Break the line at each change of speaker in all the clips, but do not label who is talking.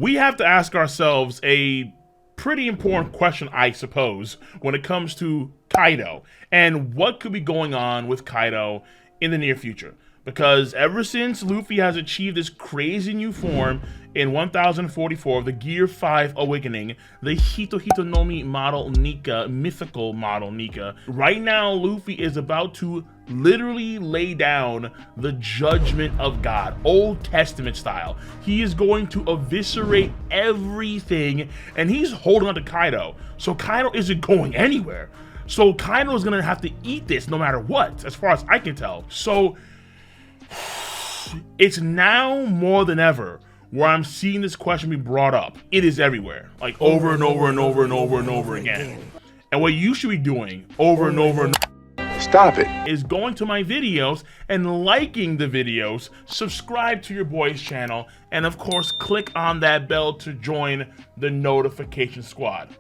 We have to ask ourselves a pretty important question, I suppose, when it comes to Kaido and what could be going on with Kaido in the near future. Because ever since Luffy has achieved this crazy new form in 1044 of the Gear 5 Awakening, the Hito no Mi model Nika, mythical model Nika, right now Luffy is about to literally lay down the judgment of God, Old Testament style. He is going to eviscerate everything, and he's holding on to Kaido. So Kaido isn't going anywhere. So Kaido is gonna have to eat this no matter what, as far as I can tell. So it's now more than ever where I'm seeing this question be brought up. It is everywhere, like over and over and over and over and over again. And what you should be doing over and over and
stop it
is going to my videos and liking the videos, subscribe to your boy's channel, and of course click on that bell to join the notification squad.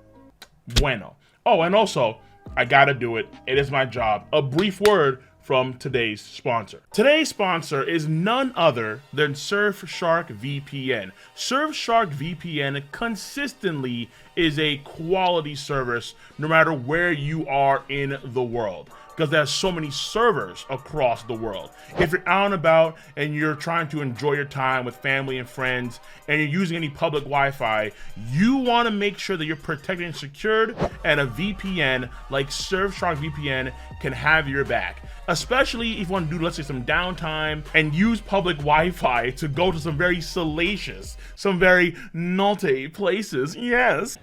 Bueno. Oh, and also I gotta do it. It is my job. A brief word from today's sponsor. Today's sponsor is none other than Surfshark VPN. Surfshark VPN consistently is a quality service no matter where you are in the world, because there's so many servers across the world. If you're out and about and you're trying to enjoy your time with family and friends and you're using any public Wi-Fi, you want to make sure that you're protected and secured, and a VPN like Surfshark VPN can have your back. Especially if you want to do, let's say, some downtime and use public Wi-Fi to go to some very salacious, some very naughty places. Yes.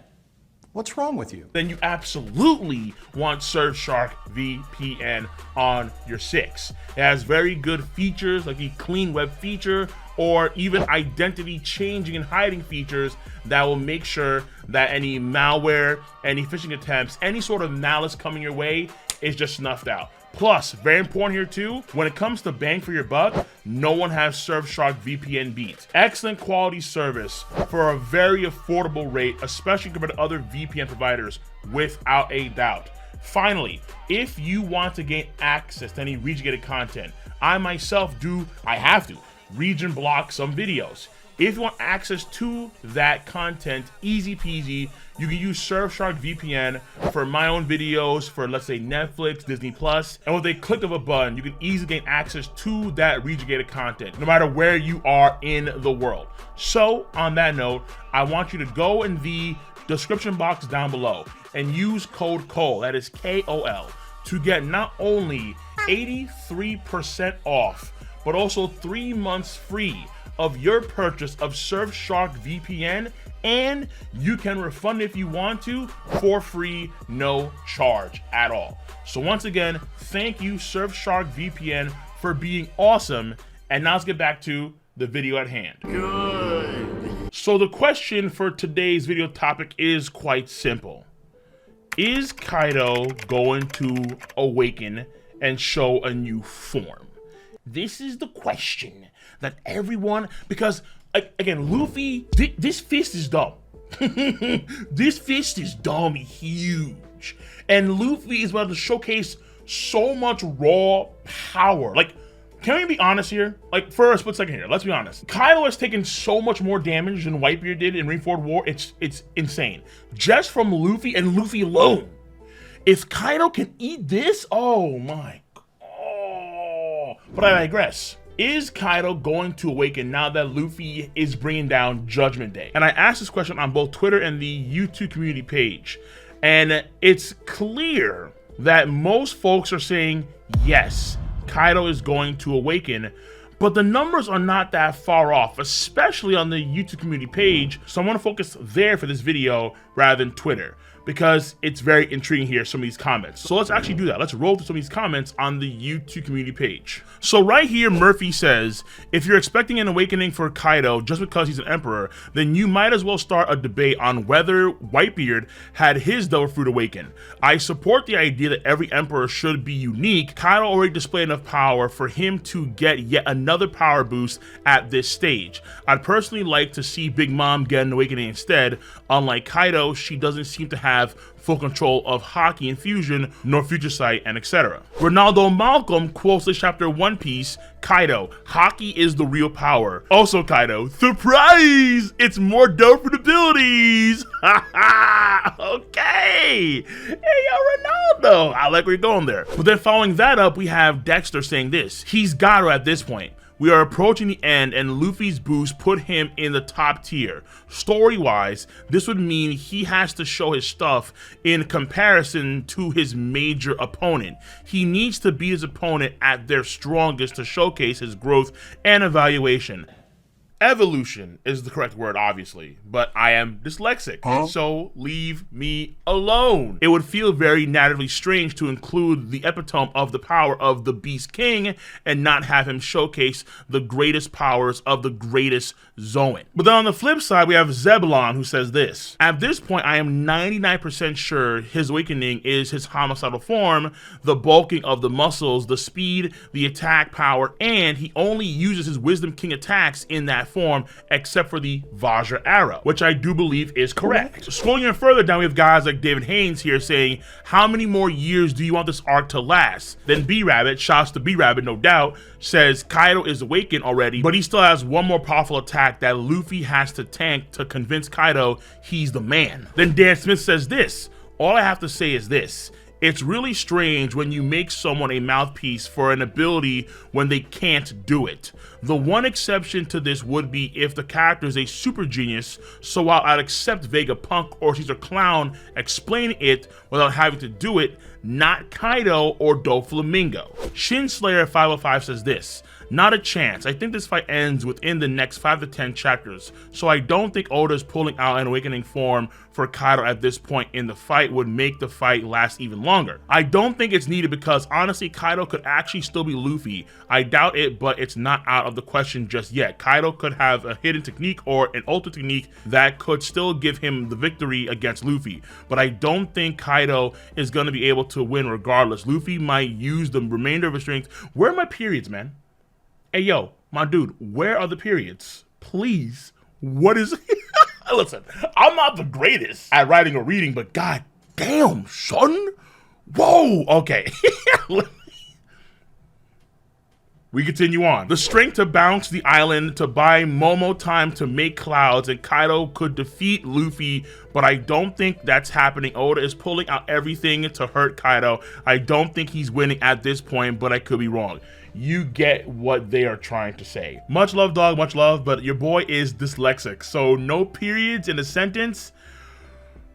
What's wrong with you?
Then you absolutely want Surfshark VPN on your 6. It has very good features like the clean web feature, or even identity changing and hiding features that will make sure that any malware, any phishing attempts, any sort of malice coming your way is just snuffed out. Plus, very important here too, when it comes to bang for your buck, no one has Surfshark VPN beat. Excellent quality service for a very affordable rate, especially compared to other VPN providers, without a doubt. Finally, if you want to gain access to any region-gated content, I myself have to region block some videos. If you want access to that content, easy peasy, you can use Surfshark VPN for my own videos, for let's say Netflix, Disney Plus, and with a click of a button, you can easily gain access to that region-gated content, no matter where you are in the world. So, on that note, I want you to go in the description box down below and use code KOL, that is KOL, to get not only 83% off, but also 3 months free of your purchase of Surfshark VPN, and you can refund if you want to for free, no charge at all. So once again, thank you Surfshark VPN for being awesome, and now let's get back to the video at hand. Good. So the question for today's video topic is quite simple. Is Kaido going to awaken and show a new form? This is the question that everyone, because again, Luffy, this fist is dumb. This fist is dumb huge. And Luffy is about to showcase so much raw power. Like, can we be honest here? Like, for a split second here, let's be honest. Kaido has taken so much more damage than Whitebeard did in Marineford War. It's insane. Just from Luffy and Luffy alone. If Kaido can eat this, oh my. But I digress. Is Kaido going to awaken now that Luffy is bringing down Judgment Day? And I asked this question on both Twitter and the YouTube community page. And it's clear that most folks are saying, yes, Kaido is going to awaken. But the numbers are not that far off, especially on the YouTube community page. So I want to focus there for this video rather than Twitter, because it's very intriguing here, some of these comments. So let's actually do that. Let's roll through some of these comments on the YouTube community page. So right here, Murphy says, if you're expecting an awakening for Kaido just because he's an emperor, then you might as well start a debate on whether Whitebeard had his Devil Fruit awaken. I support the idea that every emperor should be unique. Kaido already displayed enough power for him to get yet another power boost at this stage. I'd personally like to see Big Mom get an awakening instead. Unlike Kaido, she doesn't seem to have have full control of Haki and Fusion, nor Future Sight, and etc. Ronaldo Malcolm quotes the chapter One Piece, Kaido, Haki is the real power. Also Kaido, surprise! It's more dope for the abilities! Okay! Hey yo, Ronaldo! I like where you're going there. But then following that up, we have Dexter saying this. He's Gato at this point. We are approaching the end and Luffy's boost put him in the top tier. Story-wise, this would mean he has to show his stuff in comparison to his major opponent. He needs to beat his opponent at their strongest to showcase his growth and evaluation. Evolution is the correct word, obviously, but I am dyslexic, so leave me alone. It would feel very narratively strange to include the epitome of the power of the Beast King and not have him showcase the greatest powers of the greatest Zoan. But then on the flip side, we have Zebulon, who says this. At this point, I am 99% sure his awakening is his homicidal form, the bulking of the muscles, the speed, the attack power, and he only uses his Wisdom King attacks in that form, except for the Vajra arrow, which I do believe is correct. Scrolling even further down, we have guys like David Haynes here saying, how many more years do you want this arc to last? Then B-Rabbit, shouts to B-Rabbit no doubt, says Kaido is awakened already, but he still has one more powerful attack that Luffy has to tank to convince Kaido he's the man. Then Dan Smith says this, all I have to say is this, it's really strange when you make someone a mouthpiece for an ability when they can't do it. The one exception to this would be if the character is a super genius, so while I'd accept Vegapunk or Caesar Clown explain it without having to do it, not Kaido or Doflamingo. Shinslayer 505 says this, not a chance. I think this fight ends within the next 5 to 10 chapters, so I don't think Oda's pulling out an awakening form for Kaido at this point in the fight would make the fight last even longer. I don't think it's needed because honestly Kaido could actually still be Luffy. I doubt it, but it's not out of the question just yet. Kaido could have a hidden technique or an ultimate technique that could still give him the victory against Luffy, but I don't think Kaido is going to be able to win regardless. Luffy might use the remainder of his strength. Where are my periods, man? Hey yo, my dude, where are the periods? Please, what is Listen, I'm not the greatest at writing or reading, but god damn, son. Whoa, okay. We continue on. The strength to bounce the island, to buy Momo time to make clouds, and Kaido could defeat Luffy, but I don't think that's happening. Oda is pulling out everything to hurt Kaido. I don't think he's winning at this point, but I could be wrong. You get what they are trying to say. Much love, dog, much love, but your boy is dyslexic, so no periods in a sentence.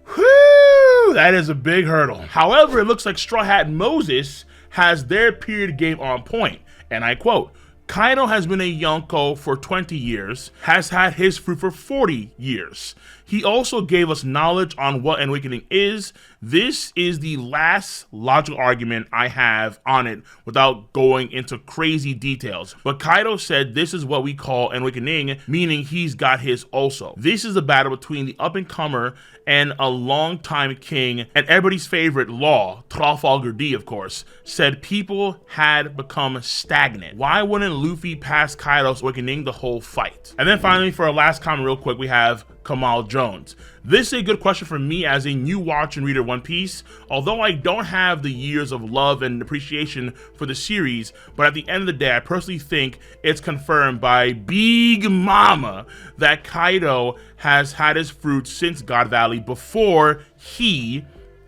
Whew, that is a big hurdle. However, it looks like Straw Hat Moses has their period game on point. And I quote, Kaido has been a Yonko for 20 years, has had his fruit for 40 years. He also gave us knowledge on what an awakening is. This is the last logical argument I have on it without going into crazy details. But Kaido said this is what we call an awakening, meaning he's got his also. This is a battle between the up-and-comer and a long-time king, and everybody's favorite Law, Trafalgar D of course, said people had become stagnant. Why wouldn't Luffy pass Kaido's awakening the whole fight? And then finally, for our last comment real quick, we have Kamal Jones. This is a good question for me as a new watch and reader of One Piece, although I don't have the years of love and appreciation for the series, but at the end of the day, I personally think it's confirmed by Big Mama that Kaido has had his fruit since God Valley before he,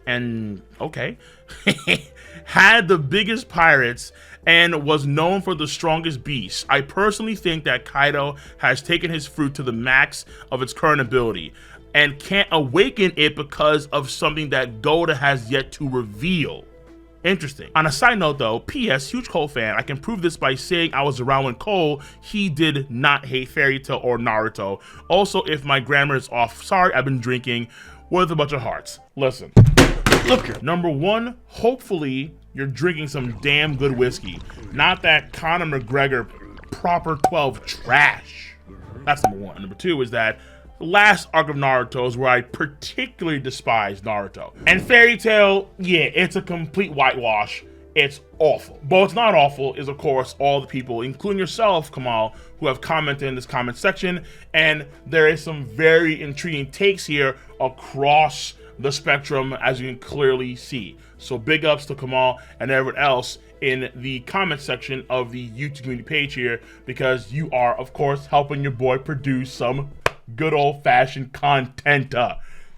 and okay, had the biggest pirates and was known for the strongest beasts. I personally think that Kaido has taken his fruit to the max of its current ability and can't awaken it because of something that Goda has yet to reveal. Interesting. On a side note though, P.S. huge Cole fan, I can prove this by saying I was around when Cole, he did not hate Fairy Tail or Naruto. Also, if my grammar is off, sorry, I've been drinking with a bunch of hearts. Listen, look here. Number one, hopefully you're drinking some damn good whiskey. Not that Conor McGregor proper 12 trash. That's number one. Number two is that the last arc of Naruto is where I particularly despise Naruto. And Fairy Tail, yeah, it's a complete whitewash. It's awful. But what's not awful is, of course, all the people, including yourself, Kamal, who have commented in this comment section. And there is some very intriguing takes here across the spectrum, as you can clearly see. So big ups to Kamal and everyone else in the comment section of the YouTube community page here, because you are, of course, helping your boy produce some good old-fashioned content.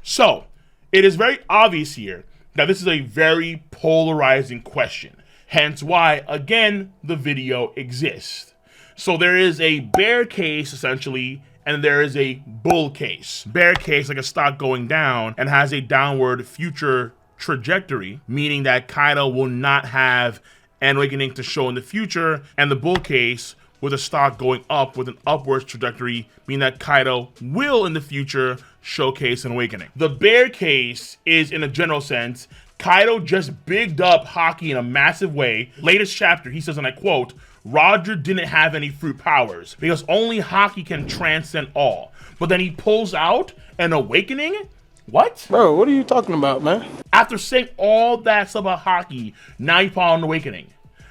So it is very obvious here that this is a very polarizing question, hence why, again, the video exists. So there is a bear case, essentially, and there is a bull case. Bear case, like a stock going down and has a downward future trajectory, meaning that Kaido will not have an awakening to show in the future, and the bull case with a stock going up with an upwards trajectory, meaning that Kaido will in the future showcase an awakening. The bear case is, in a general sense, Kaido just bigged up Haki in a massive way. Latest chapter, he says, and I quote, Roger didn't have any fruit powers because only Haki can transcend all. But then he pulls out an awakening? What?
Bro, what are you talking about, man?
After saying all that stuff about Haki, now you pull out an awakening.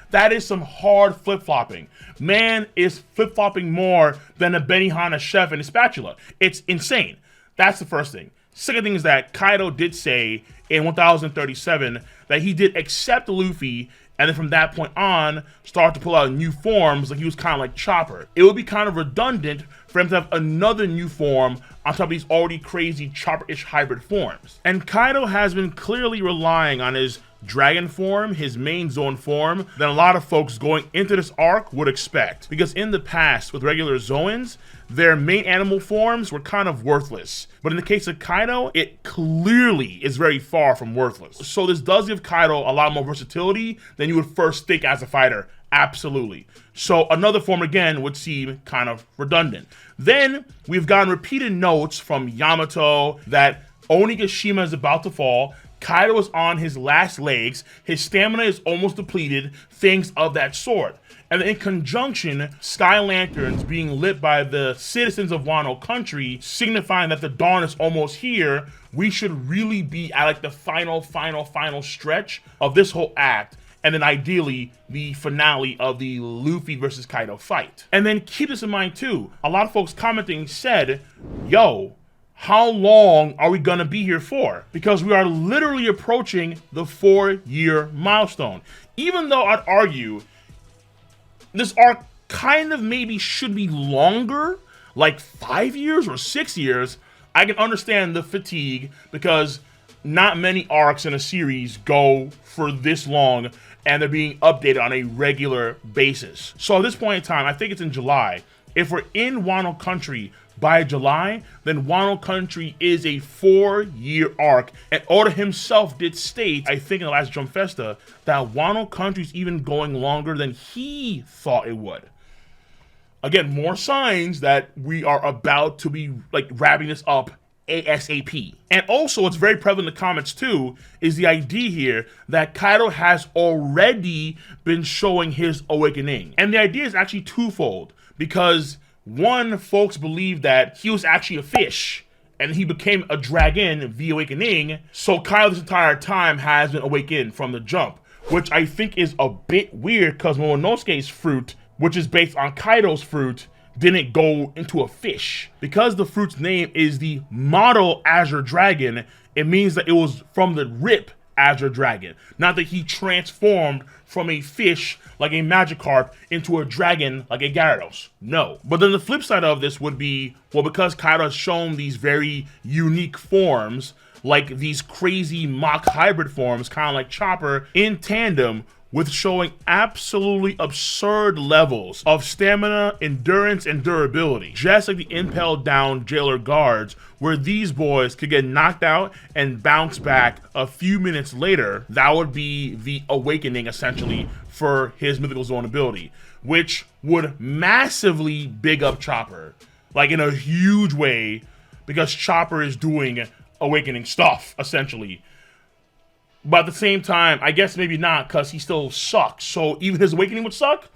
That is some hard flip-flopping. Man is flip-flopping more than a Benihana chef and a spatula. It's insane. That's the first thing. Second thing is that Kaido did say in 1037 that he did accept Luffy, and then from that point on, start to pull out new forms, like he was kind of like Chopper. It would be kind of redundant for him to have another new form on top of these already crazy Chopper-ish hybrid forms. And Kaido has been clearly relying on his dragon form, his main zone form, than a lot of folks going into this arc would expect. Because in the past, with regular Zoans, their main animal forms were kind of worthless. But in the case of Kaido, it clearly is very far from worthless. So this does give Kaido a lot more versatility than you would first think as a fighter. Absolutely. So another form, again, would seem kind of redundant. Then we've gotten repeated notes from Yamato that Onigashima is about to fall, Kaido is on his last legs, his stamina is almost depleted, things of that sort. And in conjunction, sky lanterns being lit by the citizens of Wano country, signifying that the dawn is almost here. We should really be at like the final stretch of this whole act. And then ideally, the finale of the Luffy versus Kaido fight. And then keep this in mind too. A lot of folks commenting said, yo, how long are we gonna be here for? Because we are literally approaching the 4-year milestone. Even though I'd argue this arc kind of maybe should be longer, like 5 years or 6 years, I can understand the fatigue because not many arcs in a series go for this long and they're being updated on a regular basis. So at this point in time, I think it's in July. If we're in Wano country by July, then Wano country is a 4-year arc. And Oda himself did state, I think in the last Jump Festa, that Wano country is even going longer than he thought it would. Again, more signs that we are about to be like wrapping this up ASAP. And also what's very prevalent in the comments too is the idea here that Kaido has already been showing his awakening. And the idea is actually twofold, because one, folks believe that he was actually a fish and he became a dragon via awakening. So Kaido this entire time has been awakened from the jump, which I think is a bit weird because Momonosuke's fruit, which is based on Kaido's fruit, didn't go into a fish. Because the fruit's name is the model Azure Dragon, it means that it was from the rip Azure Dragon, not that he transformed from a fish like a Magikarp into a dragon like a Gyarados. No. But then the flip side of this would be, well, because Kaido has shown these very unique forms, like these crazy mock hybrid forms, kind of like Chopper, in tandem with showing absolutely absurd levels of stamina, endurance, and durability. Just like the impaled down jailer guards, where these boys could get knocked out and bounce back a few minutes later. That would be the awakening, essentially, for his mythical zone ability, which would massively big up Chopper, like in a huge way, because Chopper is doing awakening stuff, essentially. But at the same time, I guess maybe not, because he still sucks. So even his awakening would suck.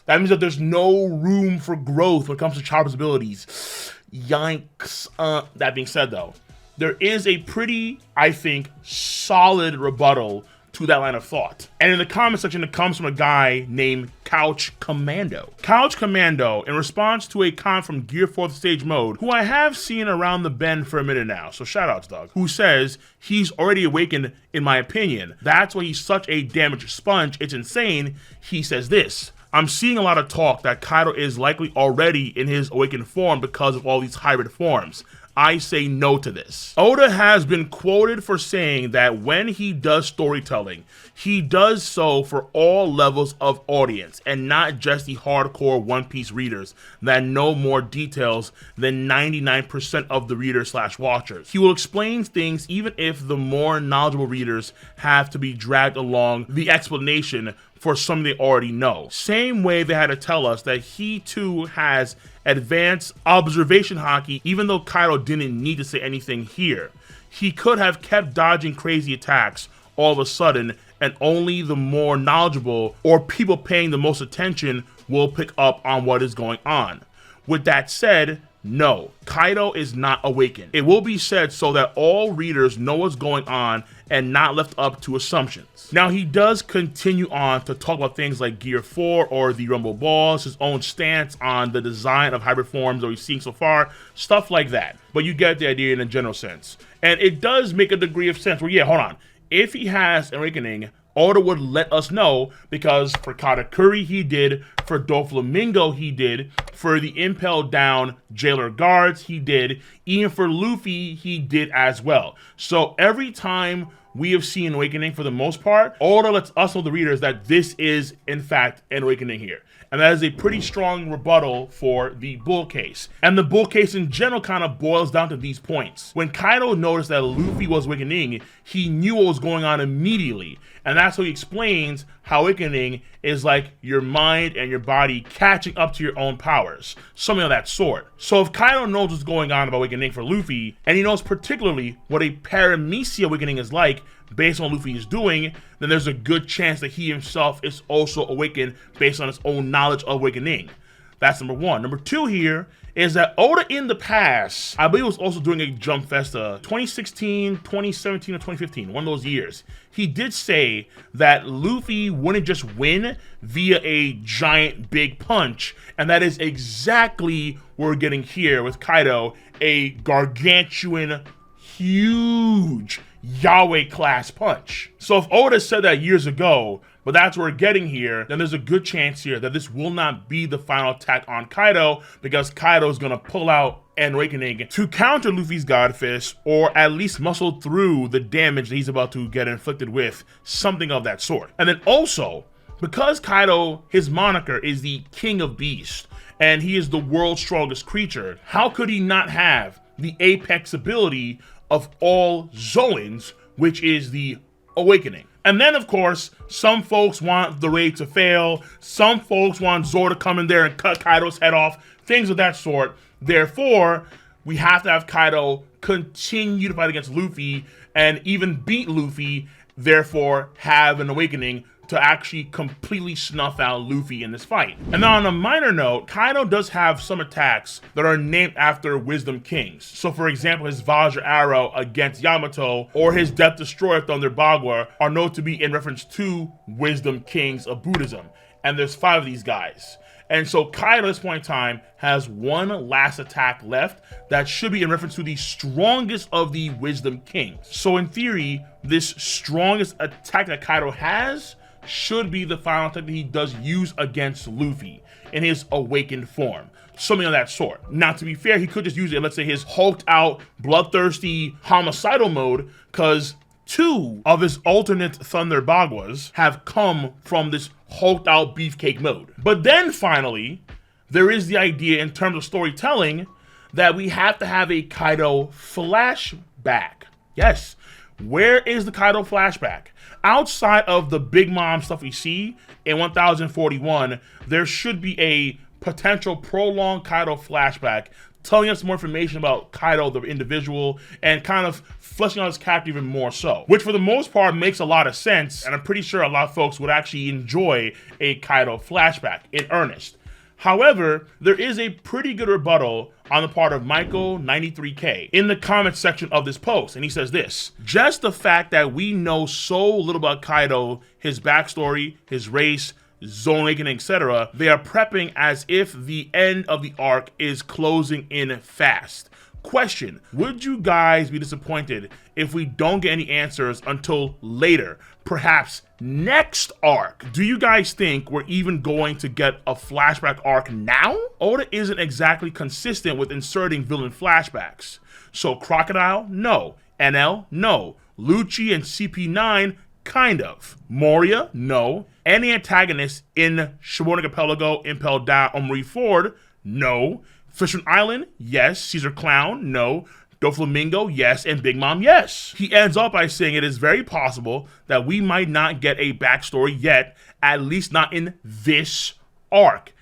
That means that there's no room for growth when it comes to Chopper's abilities. Yikes. That being said, though, there is a pretty, I think, solid rebuttal to that line of thought. And in the comment section, it comes from a guy named Couch Commando. Couch Commando, in response to a comment from Gear 4th Stage Mode, who I have seen around the bend for a minute now, so shout outs, dog, who says he's already awakened in my opinion. That's why he's such a damaged sponge. It's insane. He says this: I'm seeing a lot of talk that Kaido is likely already in his awakened form because of all these hybrid forms. I say no to this. Oda has been quoted for saying that when he does storytelling, he does so for all levels of audience and not just the hardcore One Piece readers that know more details than 99% of the readers/watchers. He will explain things even if the more knowledgeable readers have to be dragged along the explanation for something they already know. Same way they had to tell us that he too has advanced observation haki, even though Kaido didn't need to say anything here. He could have kept dodging crazy attacks all of a sudden, and only the more knowledgeable or people paying the most attention will pick up on what is going on. With that said, no, Kaido is not awakened. It will be said so that all readers know what's going on and not left up to assumptions. Now, he does continue on to talk about things like Gear 4 or the Rumble Balls, his own stance on the design of hybrid forms that we've seen so far, stuff like that. But you get the idea in a general sense. And it does make a degree of sense where, yeah, hold on. If he has an awakening, Oda would let us know, because for Katakuri he did, for Doflamingo he did, for the impelled down jailer guards he did, even for Luffy he did as well. So every time we have seen awakening, for the most part, Oda lets us know, the readers, that this is in fact an awakening here. And that is a pretty strong rebuttal for the bull case. And the bull case in general kind of boils down to these points. When Kaido noticed that Luffy was awakening, he knew what was going on immediately. And that's how he explains how awakening is like your mind and your body catching up to your own powers. Something of that sort. So if Kaido knows what's going on about awakening for Luffy, and he knows particularly what a paramecia awakening is like, based on what Luffy is doing, then there's a good chance that he himself is also awakened based on his own knowledge of awakening. That's number one. Number two here is that Oda in the past, I believe it was also doing a Jump Festa, 2016, 2017, or 2015, one of those years, he did say that Luffy wouldn't just win via a giant big punch, and that is exactly what we're getting here with Kaido, a gargantuan, huge Yahweh class punch. So if Oda said that years ago, but that's what we're getting here, then there's a good chance here that this will not be the final attack on Kaido, because Kaido is going to pull out an awakening to counter Luffy's God Fist, or at least muscle through the damage that he's about to get inflicted with, something of that sort. And then also, because Kaido, his moniker is the King of Beasts, and he is the world's strongest creature, how could he not have the apex ability of all Zoans, which is the awakening? And then, of course, some folks want the raid to fail. Some folks want Zoro to come in there and cut Kaido's head off. Things of that sort. Therefore, we have to have Kaido continue to fight against Luffy and even beat Luffy. Therefore, have an awakening to actually completely snuff out Luffy in this fight. And then on a minor note, Kaido does have some attacks that are named after Wisdom Kings. So for example, his Vajra Arrow against Yamato or his Death Destroyer Thunder Bagua are known to be in reference to Wisdom Kings of Buddhism. And there's 5 of these guys. And so Kaido at this point in time has one last attack left that should be in reference to the strongest of the Wisdom Kings. So in theory, this strongest attack that Kaido has should be the final attack that he does use against Luffy in his awakened form. Something of that sort. Now, to be fair, he could just use it, let's say, his hulked out, bloodthirsty, homicidal mode, because 2 of his alternate Thunder Baguas have come from this hulked out beefcake mode. But then finally, there is the idea in terms of storytelling that we have to have a Kaido flashback. Yes, where is the Kaido flashback? Outside of the Big Mom stuff we see in 1041, there should be a potential prolonged Kaido flashback telling us more information about Kaido the individual and kind of fleshing out his character even more so, which for the most part makes a lot of sense, and I'm pretty sure a lot of folks would actually enjoy a Kaido flashback in earnest. However, there is a pretty good rebuttal on the part of Michael93K in the comments section of this post, and he says this: just the fact that we know so little about Kaido, his backstory, his race, Zone Awakening, etc., they are prepping as if the end of the arc is closing in fast. Question: would you guys be disappointed if we don't get any answers until later, perhaps next arc? Do you guys think we're even going to get a flashback arc now? Oda isn't exactly consistent with inserting villain flashbacks. So Crocodile, no. NL, no. Lucci and CP9, kind of. Moria, no. Any antagonists in Shibuya Archipelago, Impel Down, or Marineford, no. Fisherman Island, yes. Caesar Clown, no. Doflamingo, yes. And Big Mom, yes. He ends up by saying it is very possible that we might not get a backstory yet, at least not in this arc.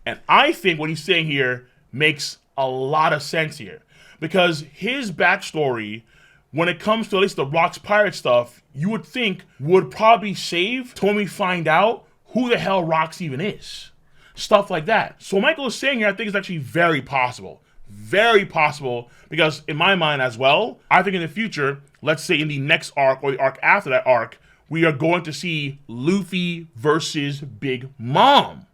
And I think what he's saying here makes a lot of sense here, because his backstory, when it comes to at least the Rocks Pirate stuff, you would think would probably save till we find out who the hell Rocks even is. Stuff like that. So Michael is saying here, I think it's actually very possible. Very possible, because in my mind as well, I think in the future, let's say in the next arc or the arc after that arc, we are going to see Luffy versus Big Mom.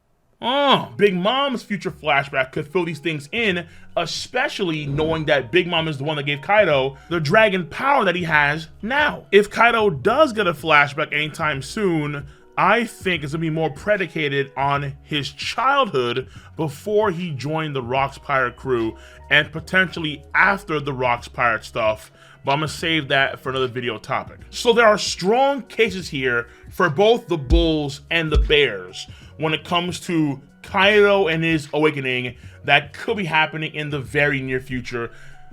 Big Mom's future flashback could fill these things in, especially knowing that Big Mom is the one that gave Kaido the dragon power that he has now. If Kaido does get a flashback anytime soon, I think it's going to be more predicated on his childhood before he joined the Rocks Pirate crew, and potentially after the Rocks Pirate stuff, but I'm going to save that for another video topic. So there are strong cases here for both the Bulls and the Bears when it comes to Kaido and his awakening that could be happening in the very near future.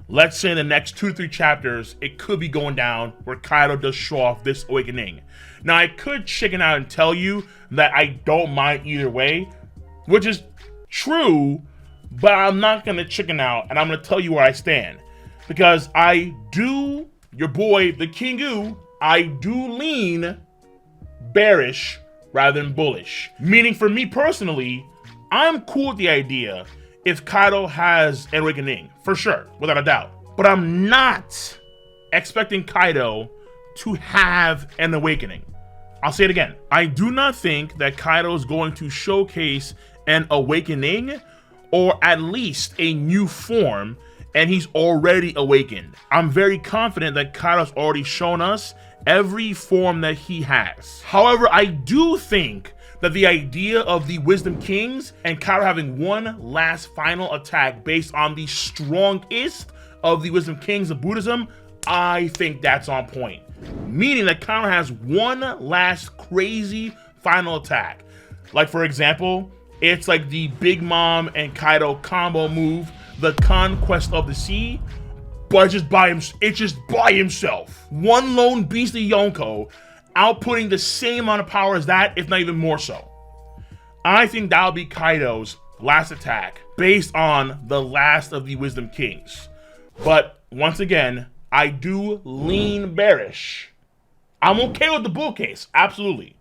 Let's say in the next 2 to 3 chapters, it could be going down where Kaido does show off this awakening. Now, I could chicken out and tell you that I don't mind either way, which is true, but I'm not going to chicken out, and I'm going to tell you where I stand. Because I do, your boy, the Kingu, I do lean bearish rather than bullish. Meaning for me personally, I'm cool with the idea if Kaido has an awakening, for sure, without a doubt. But I'm not expecting Kaido to have an awakening. I'll say it again. I do not think that Kaido is going to showcase an awakening, or at least a new form, and he's already awakened. I'm very confident that Kaido's already shown us every form that he has. However, I do think that the idea of the Wisdom Kings and Kaido having one last final attack based on the strongest of the Wisdom Kings of Buddhism, I think that's on point. Meaning that Kaido has one last crazy final attack. Like, for example, it's like the Big Mom and Kaido combo move, the Conquest of the Sea, but it's just by himself. One lone beastly Yonko outputting the same amount of power as that, if not even more so. I think that'll be Kaido's last attack based on the last of the Wisdom Kings. But once again, I do lean bearish. I'm okay with the bull case, absolutely.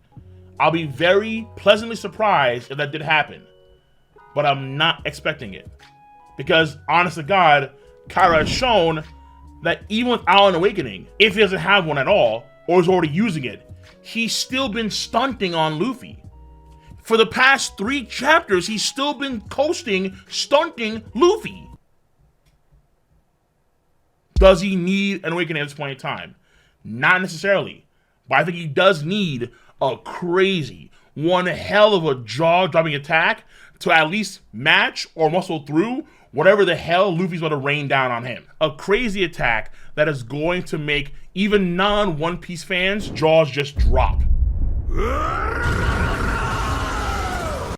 I'll be very pleasantly surprised if that did happen, but I'm not expecting it. Because, honest to God, Kaido has shown that even without an awakening, if he doesn't have one at all, or is already using it, he's still been stunting on Luffy. For the past 3 chapters, he's still been coasting, stunting Luffy. Does he need an awakening at this point in time? Not necessarily. But I think he does need a crazy, one hell of a jaw-dropping attack to at least match or muscle through whatever the hell Luffy's about to rain down on him. A crazy attack that is going to make even non-One Piece fans' jaws just drop.